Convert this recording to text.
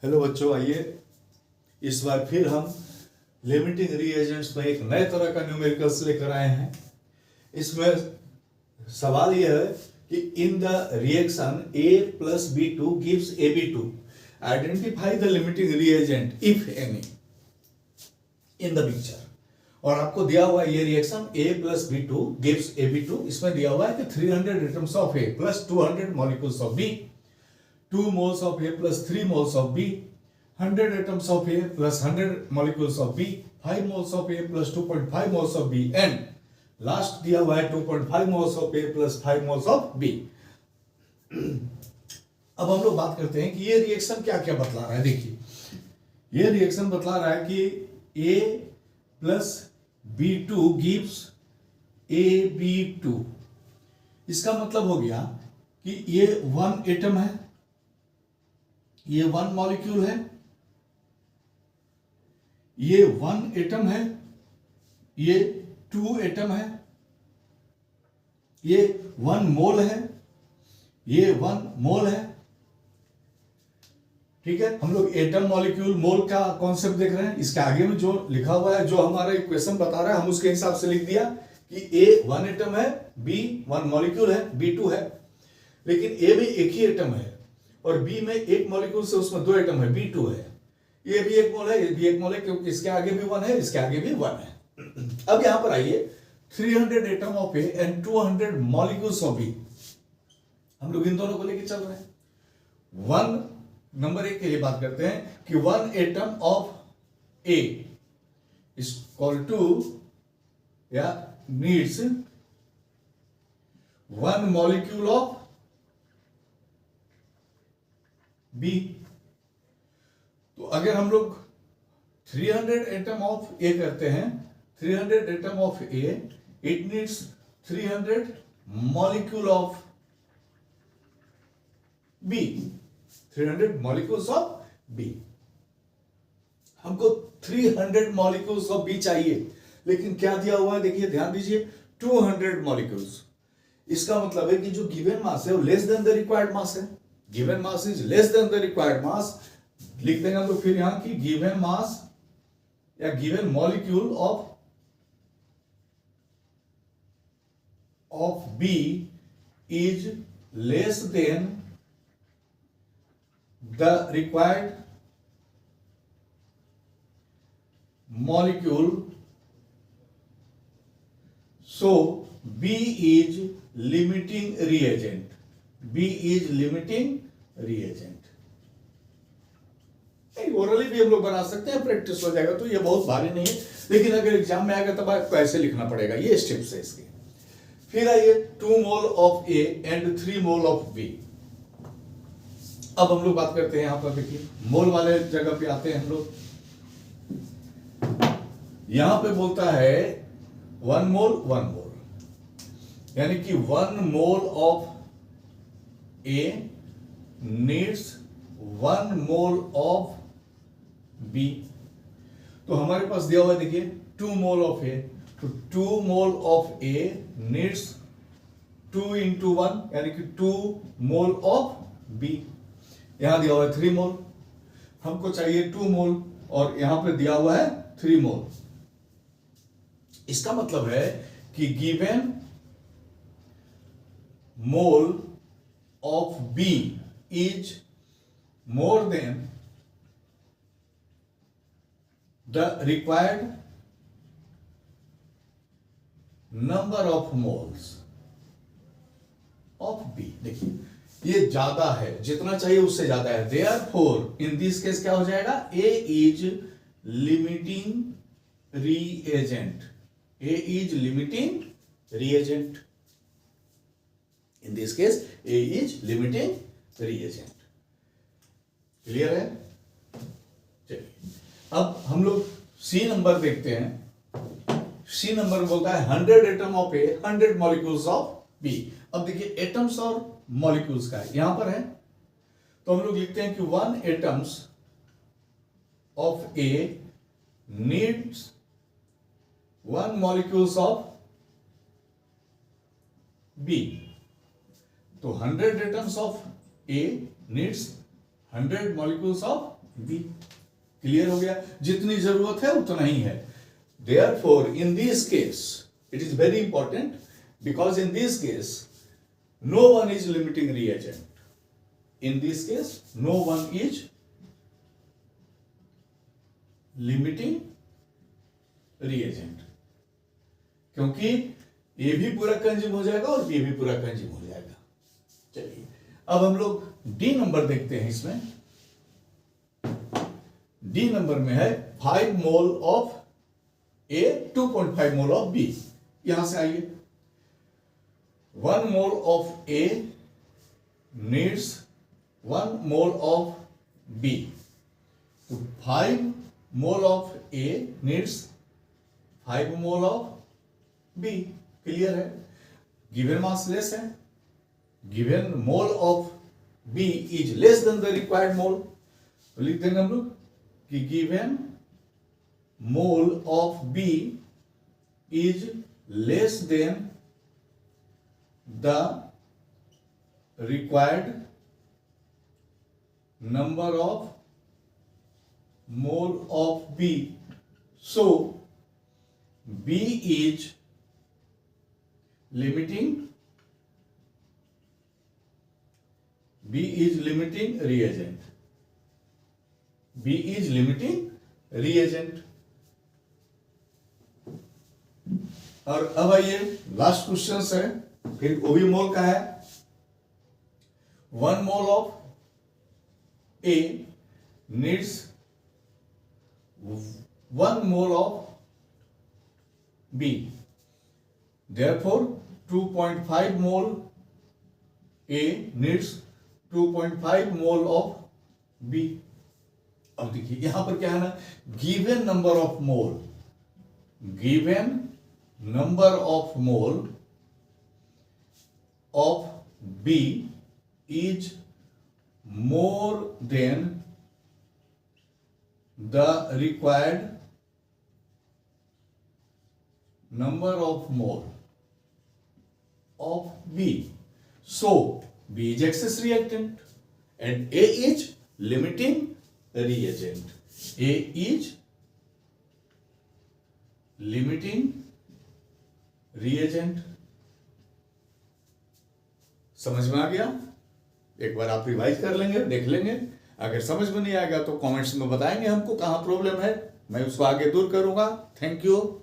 Hello बच्चों, आइए इस बार फिर हम लिमिटिंग रिएजेंट्स में एक नए तरह का न्यूमेरिकल्स लेकर आए हैं। इसमें सवाल यह है कि in the reaction A plus B2 gives AB2, identify the limiting reagent if any in the picture. और आपको दिया हुआ है ये reaction A plus B2 gives AB2। इसमें दिया हुआ है कि 300 atoms of A plus 200 molecules of B, 2 moles of A plus 3 moles of B, 100 atoms of A plus 100 molecules of B, 5 moles of A plus 2.5 moles of B, and last दिया हुआ है 2.5 moles of A plus 5 moles of B। अब हम लोग बात करते हैं कि ये रिएक्शन क्या क्या बतला रहा है। देखिए, ये रिएक्शन बतला रहा है कि A plus B2 gives AB2। इसका मतलब हो गया कि ये 1 एटम है, ये 1 मॉलिक्यूल है, ये 1 एटम है, ये 2 एटम है, ये 1 मोल है, ये 1 मोल है। ठीक है, हम लोग एटम मॉलिक्यूल मोल का कॉन्सेप्ट देख रहे हैं। इसके आगे में जो लिखा हुआ है, जो हमारा इक्वेशन बता रहा है, हम उसके हिसाब से लिख दिया कि A 1 एटम है, B 1 मॉलिक्यूल है, B 2 है। लेकिन A में एक ही एटम है और B में एक मॉलिक्यूल से उसमें 2 एटम है, B2 है। ये भी एक मोल है, ये भी एक मोल है, क्योंकि इसके आगे भी 1 है, इसके आगे भी 1 है। अब यहां पर आइए, 300 atom of A and 200 molecules of B, हम लोग इन दोनों को लेके चल रहे हैं। 1 नंबर 1 के लिए बात करते हैं कि 1 atom of A is equal to या नीड्स 1 मॉलिक्यूल ऑफ B। तो अगर हम लोग 300 एटम ऑफ A करते हैं, 300 atom of A, it needs 300 molecule of B, 300 molecules of B। हमको 300 मॉलिक्यूल्स ऑफ B चाहिए, लेकिन क्या दिया हुआ है, देखिए ध्यान दीजिए, 200 मॉलिक्यूल्स। इसका मतलब है कि जो गिवन मास है वो less than the required mass है। Given mass is less than the required mass. लिख देंगे हम लोग फिर यहां की गिवन मास या given molecule of B is less then the required molecule, so B is limiting reagent, B is limiting reagent। Orally भी हम लोग बना सकते हैं, प्रैक्टिस हो जाएगा तो ये बहुत भारी नहीं है, लेकिन अगर एग्जाम में आएगा तब आपको ऐसे लिखना पड़ेगा, ये स्टेप्स है इसके। फिर आइए 2 mole of A and 3 mole of B। अब हम लोग बात करते हैं, यहां पर देखिए मोल वाले जगह पे आते हैं हम लोग। यहां पे बोलता है 1 मोल 1 मोल, यानी कि 1 mole of A needs 1 mole of B। तो हमारे पास दिया हुआ है, देखिए 2 मोल ऑफ A, तो 2 mole of A needs 2 into 1, यानी कि 2 मोल ऑफ B। यहां दिया हुआ है 3 मोल, हमको चाहिए 2 मोल, और यहां पे दिया हुआ है 3 मोल। इसका मतलब है कि given mole of B is more than the required number of moles of B। देखिए ये ज्यादा है, जितना चाहिए उससे ज्यादा है। देयरफॉर इन दिस केस क्या हो जाएगा, A is limiting reagent, A is limiting reagent. In this case A is limiting reagent. Clear है? चलिए अब हम लोग C नंबर देखते हैं। C नंबर बोलता है 100 atom of A, 100 molecules of B। अब देखिए एटम्स और मॉलिक्यूल्स का यहां पर है, तो हम लोग लिखते हैं कि 1 atoms of A needs 1 molecules of B। तो 100 atoms of A needs 100 molecules of B. क्लियर हो गया, जितनी जरूरत है उतना ही है। Therefore, in this case, it is very important because in this case, no one is limiting reagent. In this case, no one is limiting reagent. क्योंकि ए भी पूरा कंज्यूम हो जाएगा और बी भी पूरा कंज्यूम हो जाएगा। चलिए अब हम लोग डी नंबर देखते हैं। इसमें डी नंबर में है 5 mole of A, 2.5 mole of B. यहां से आइए, 1 mole of A needs 1 mole of B, तो 5 mole of A needs 5 mole of B. Clear है, गिवन मास लेस है, given mole of B is less than the required mole, तो लिख देंगे हम लोग कि given mole of B is less than the required number of mole of B, so B is limiting reagent. B is limiting reagent. और अब आइए last question है, फिर वो भी मोल का है। 1 mole of A needs 1 mole of B, therefore 2.5 mole A needs 2.5 mole of B। अब देखिए यहां पर क्या है ना, given number of mole, given number of mole of B is more than the required number of mole of B. So B is excess reactant and A is limiting reagent. A is limiting reagent. समझ में आ गया? एक बार आप revise कर लेंगे, देख लेंगे। अगर समझ में नहीं आएगा तो कमेंट्स में बताएंगे हमको कहां प्रॉब्लम है, मैं उसको आगे दूर करूंगा। Thank you.